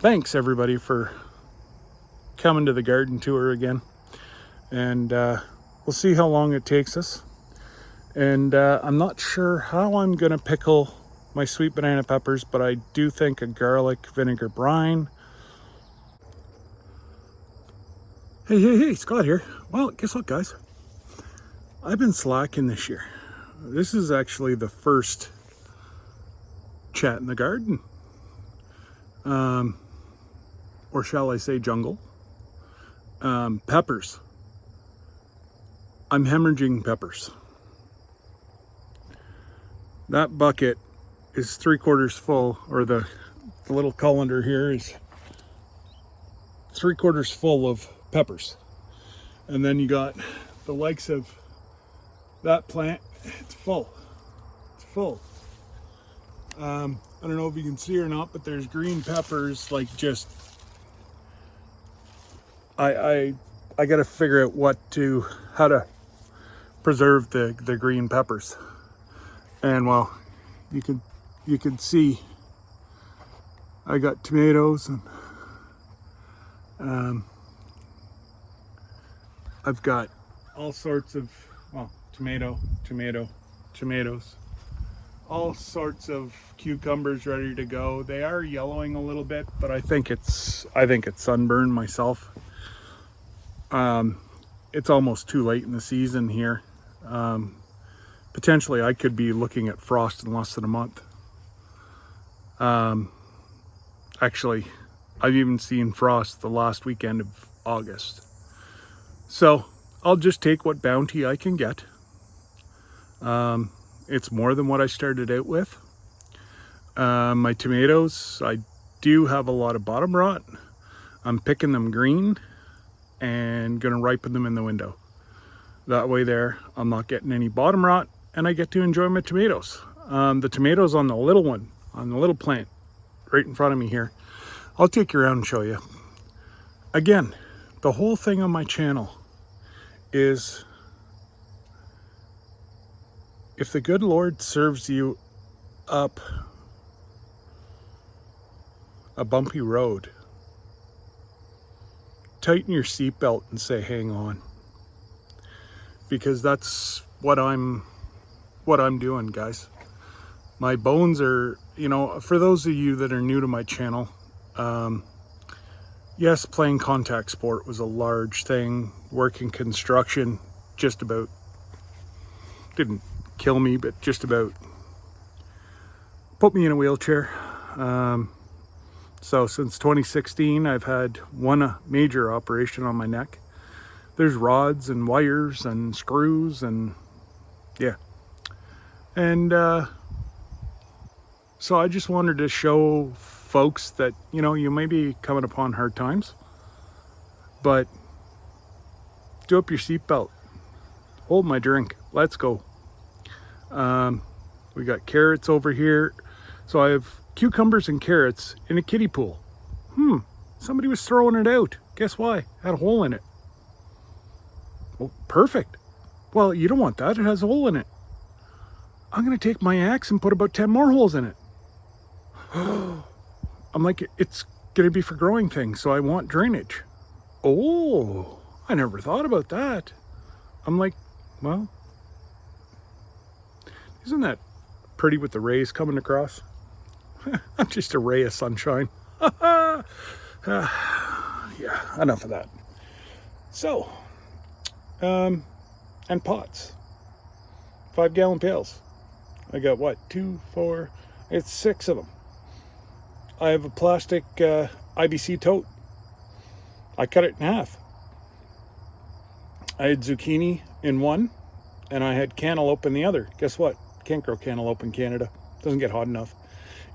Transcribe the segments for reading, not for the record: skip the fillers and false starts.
thanks everybody for coming to the garden tour again. And we'll see how long it takes us. And I'm not sure how I'm going to pickle my sweet banana peppers, but I do think a garlic vinegar brine. Hey, Scott here. Well, guess what, guys? I've been slacking this year. This is actually the first chat in the garden. Or shall I say jungle. Peppers. I'm hemorrhaging peppers. That bucket is 3/4 full, or the little colander here is 3/4 full of peppers. And then you got the likes of that plant. It's full. It's full. I don't know if you can see or not, but there's green peppers, like just, I got to figure out how to preserve the green peppers. And well, you can see I got tomatoes, and I've got all sorts of, well, tomatoes, all sorts of cucumbers ready to go. They are yellowing a little bit, but I think it's sunburned myself. It's almost too late in the season here. Potentially I could be looking at frost in less than a month. Actually, I've even seen frost the last weekend of August. So I'll just take what bounty I can get. It's more than what I started out with. My tomatoes, I do have a lot of bottom rot. I'm picking them green and gonna ripen them in the window. That way there, I'm not getting any bottom rot, and I get to enjoy my tomatoes. The tomatoes on the little one, on the little plant right in front of me here, I'll take you around and show you. Again, the whole thing on my channel is, if the good Lord serves you up a bumpy road, tighten your seatbelt and say, hang on. Because that's what I'm doing, guys. My bones are, for those of you that are new to my channel, yes, playing contact sport was a large thing. Working construction just about didn't kill me, but just about put me in a wheelchair. So since 2016, I've had one major operation on my neck. There's rods and wires and screws and yeah. And so I just wanted to show folks that, you may be coming upon hard times, but do up your seatbelt. Hold my drink. Let's go. We got carrots over here. So I have cucumbers and carrots in a kiddie pool. Somebody was throwing it out. Guess why? Had a hole in it. Well, perfect. Well, you don't want that. It has a hole in it. I'm going to take my axe and put about 10 more holes in it. I'm like, it's going to be for growing things, so I want drainage. Oh, I never thought about that. I'm like, well, isn't that pretty with the rays coming across? I'm just a ray of sunshine. Yeah, enough of that. So, and pots. 5-gallon pails. I got what? 2, 4, it's 6 of them. I have a plastic IBC tote. I cut it in half. I had zucchini in one, and I had cantaloupe in the other. Guess what? Can't grow cantaloupe in Canada. Doesn't get hot enough.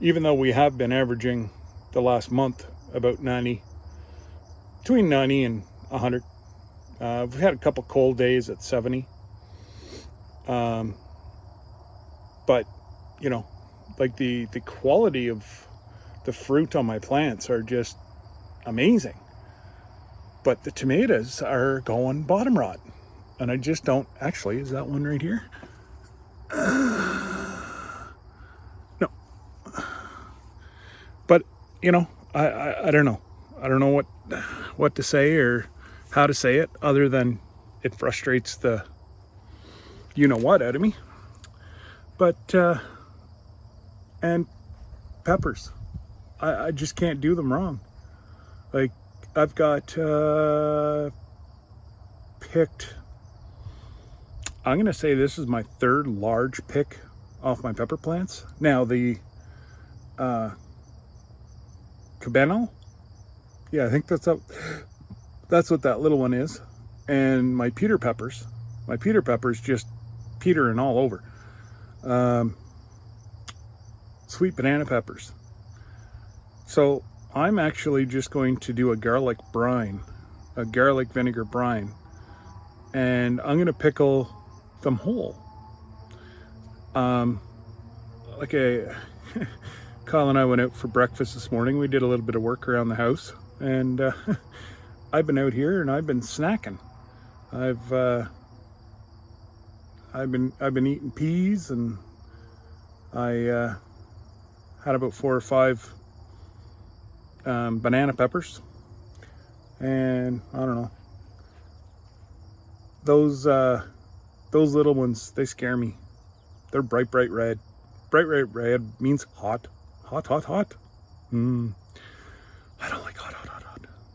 Even though we have been averaging the last month about 90, between 90 and 100. We've had a couple cold days at 70. But, like the quality of the fruit on my plants are just amazing. But the tomatoes are going bottom rot. And I just don't, actually, is that one right here? No. But, I don't know. I don't know what to say or how to say it other than it frustrates the you know what out of me. But and peppers, I just can't do them wrong. Like I've got picked. I'm gonna say this is my third large pick off my pepper plants. Now the Cabeno, yeah, I think that's what that little one is. And my Peter peppers just petering all over. Sweet banana peppers. So I'm actually just going to do a garlic vinegar brine, and I'm gonna pickle them whole. Like Kyle and I went out for breakfast this morning. We did a little bit of work around the house, and I've been out here and I've been snacking. I've been eating peas, and I had about 4 or 5 banana peppers, and I don't know. Those little ones, they scare me. They're bright red. Bright red means hot. I don't like hot.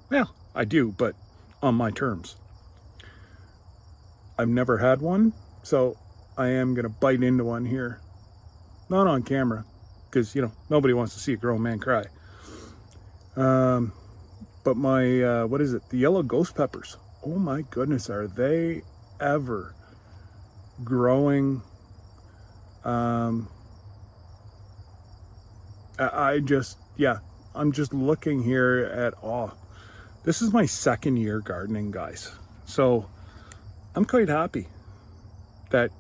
Well, I do, but on my terms. I've never had one, so I am gonna bite into one here. Not on camera, because nobody wants to see a grown man cry. But my what is it? The yellow ghost peppers. Oh my goodness, are they ever growing? I'm just looking here at this is my second year gardening, guys. So I'm quite happy that,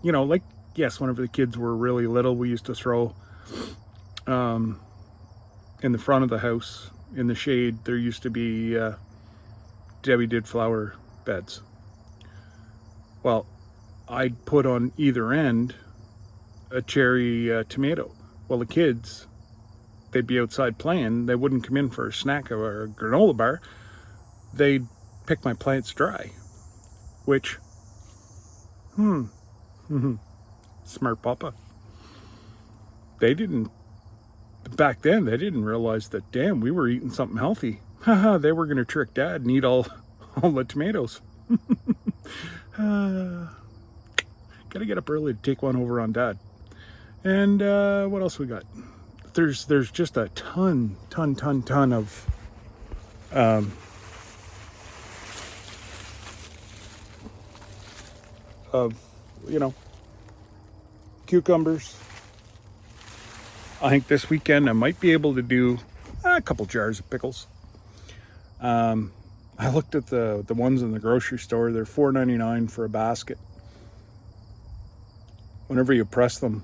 yes, whenever the kids were really little, we used to throw in the front of the house, in the shade, there used to be Debbie did flower beds. Well, I'd put on either end a cherry tomato. Well, the kids, they'd be outside playing. They wouldn't come in for a snack or a granola bar. They'd pick my plants dry, which, smart papa. Back then, they didn't realize that, damn, we were eating something healthy. Haha, they were going to trick Dad and eat all the tomatoes. Gotta get up early to take one over on Dad. And what else we got? There's just a ton of cucumbers. I think this weekend I might be able to do a couple jars of pickles. I looked at the ones in the grocery store. They're $4.99 for a basket. Whenever you press them,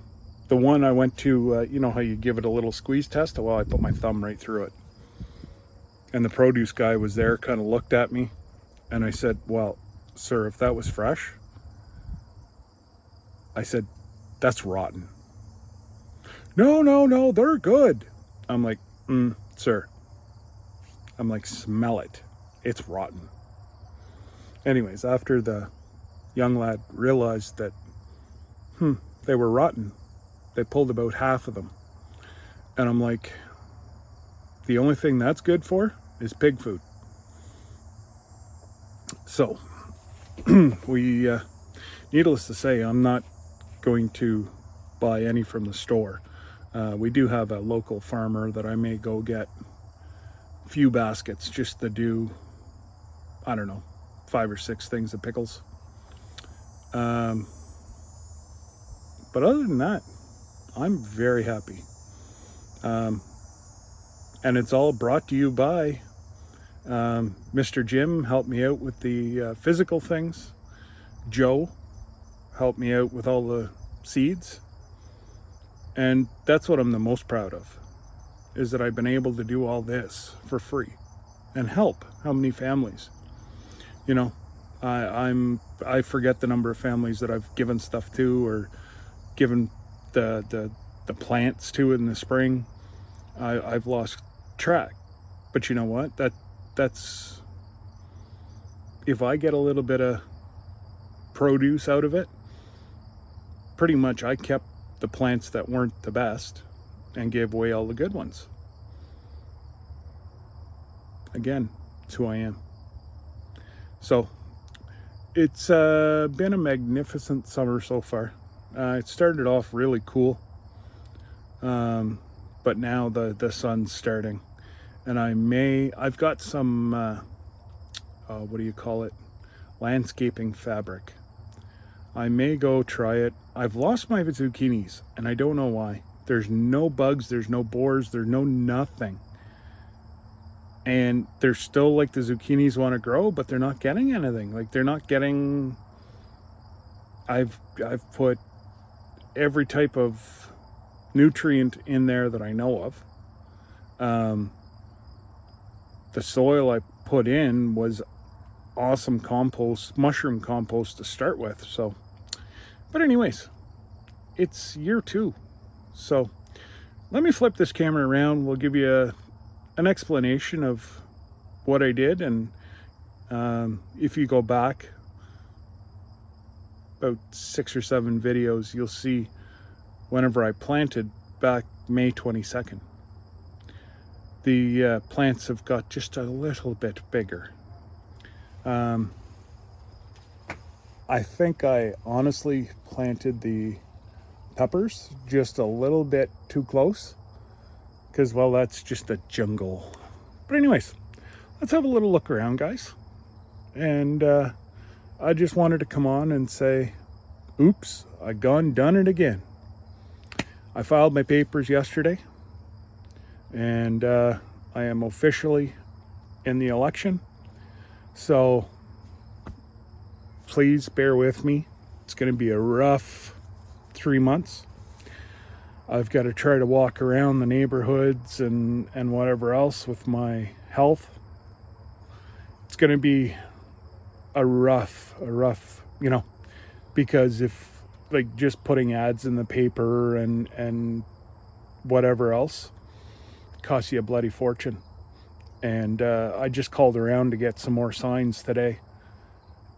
the one I went to, you know how you give it a little squeeze test? Well, I put my thumb right through it. And the produce guy was there, kind of looked at me, and I said, well, sir, if that was fresh, I said, that's rotten. No, they're good. I'm like, sir. I'm like, smell it. It's rotten. Anyways, after the young lad realized that, they were rotten, they pulled about half of them. And I'm like, the only thing that's good for is pig food. So, needless to say, I'm not going to buy any from the store. We do have a local farmer that I may go get a few baskets just to do, I don't know, 5 or 6 things of pickles. But other than that, I'm very happy. And it's all brought to you by Mr. Jim helped me out with the physical things. Joe helped me out with all the seeds. And that's what I'm the most proud of, is that I've been able to do all this for free and help how many families. I forget the number of families that I've given stuff to or given the plants to in the spring. I've lost track. But you know what? That's if I get a little bit of produce out of it, pretty much I kept the plants that weren't the best and gave away all the good ones. Again, it's who I am. So it's been a magnificent summer so far. It started off really cool, but now the sun's starting, and I've got some what do you call it, landscaping fabric. I may go try it. I've lost my zucchinis and I don't know why. There's no bugs, there's no borers, there's no nothing. And they're still like the zucchinis want to grow, but they're not getting anything. Like they're not getting, I've put every type of nutrient in there that I know of. The soil I put in was awesome compost, mushroom compost to start with. So, but anyways, it's year 2. So let me flip this camera around. We'll give you an explanation of what I did. And if you go back about 6 or 7 videos, you'll see whenever I planted back May 22nd. The plants have got just a little bit bigger. I think I honestly planted the peppers just a little bit too close because, well, that's just a jungle. But anyways, let's have a little look around, guys. And I just wanted to come on and say, oops, I done it again. I filed my papers yesterday, and I am officially in the election. So please bear with me. It's going to be a rough 3 months. I've got to try to walk around the neighborhoods and whatever else with my health. It's going to be a rough, because if like just putting ads in the paper and whatever else costs you a bloody fortune. And I just called around to get some more signs today,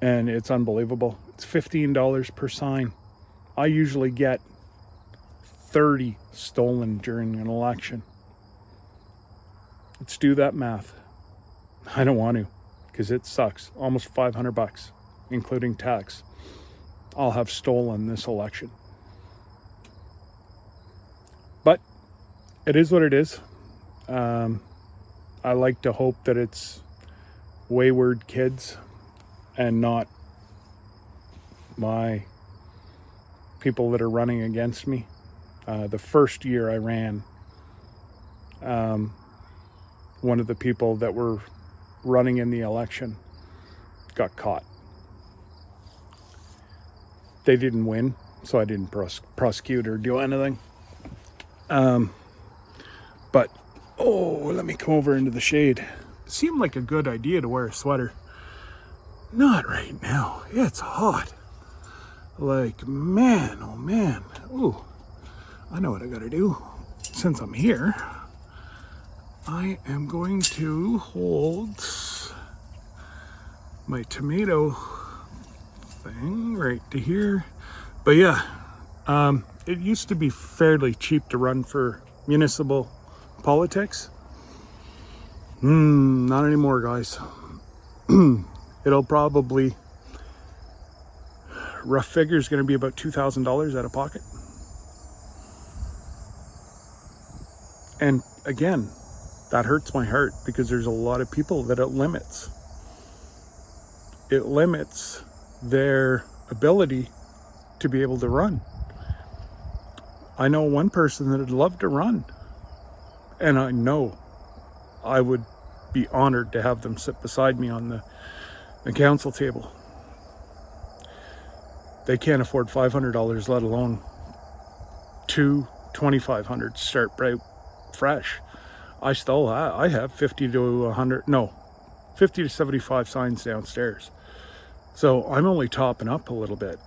and it's unbelievable. It's $15 per sign. I usually get 30 stolen during an election. Let's do that math. I don't want to, because it sucks. Almost $500, including tax, I'll have stolen this election. But it is what it is. I like to hope that it's wayward kids and not my people that are running against me. The first year I ran, one of the people that were running in the election got caught. They didn't win, so I didn't prosecute or do anything. But let me come over into the shade. It seemed like a good idea to wear a sweater. Not right now. It's hot. Like, man, oh man. Ooh, I know what I gotta do. Since I'm here, I am going to hold my tomato thing right to here. But yeah, it used to be fairly cheap to run for municipal politics. Not anymore, guys. It'll probably, rough figure is going to be about $2,000 out of pocket. And again, that hurts my heart because there's a lot of people that it limits. It limits their ability to be able to run. I know one person that would love to run, and I know I would be honored to have them sit beside me on the council table. They can't afford $500, let alone $2,500 to start right fresh. I have 50 to 75 signs downstairs. So I'm only topping up a little bit.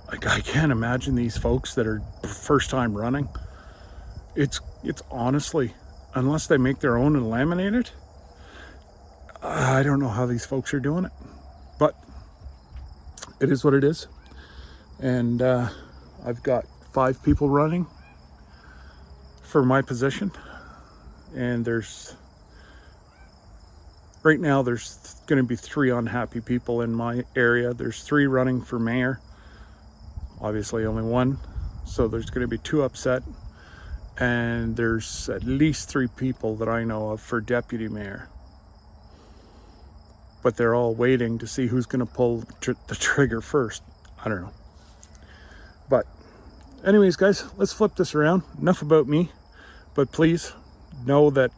Like, I can't imagine these folks that are first time running. It's honestly, unless they make their own and laminate it, I don't know how these folks are doing it, but it is what it is. And I've got 5 people running for my position, and right now there's going to be 3 unhappy people in my area. There's 3 running for mayor, obviously only 1, so there's going to be 2 upset, and there's at least 3 people that I know of for deputy mayor, but they're all waiting to see who's going to pull the trigger first. I don't know. But anyways, guys, let's flip this around. Enough about me, but please know that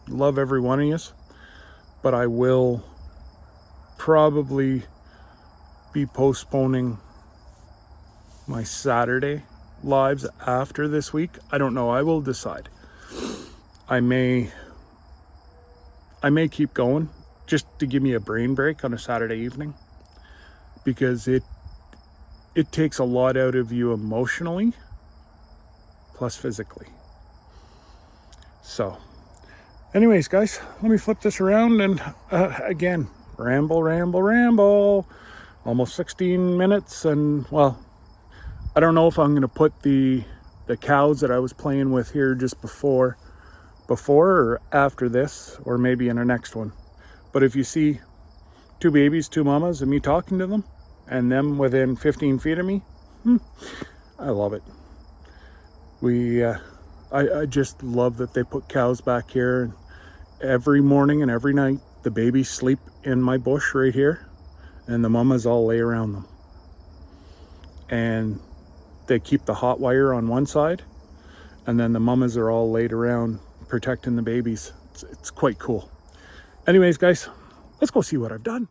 I love every one of you, but I will probably be postponing my Saturday lives after this week. I don't know. I will decide. I may keep going just to give me a brain break on a Saturday evening, because it takes a lot out of you emotionally plus physically. So anyways, guys, let me flip this around and again, ramble. Almost 16 minutes, and well, I don't know if I'm going to put the cows that I was playing with here just before or after this, or maybe in our next one. But if you see 2 babies, 2 mamas, and me talking to them, and them within 15 feet of me, I love it. I just love that they put cows back here, and every morning and every night the babies sleep in my bush right here, and the mamas all lay around them, and they keep the hot wire on one side, and then the mamas are all laid around protecting the babies. It's quite cool. Anyways, guys, let's go see what I've done.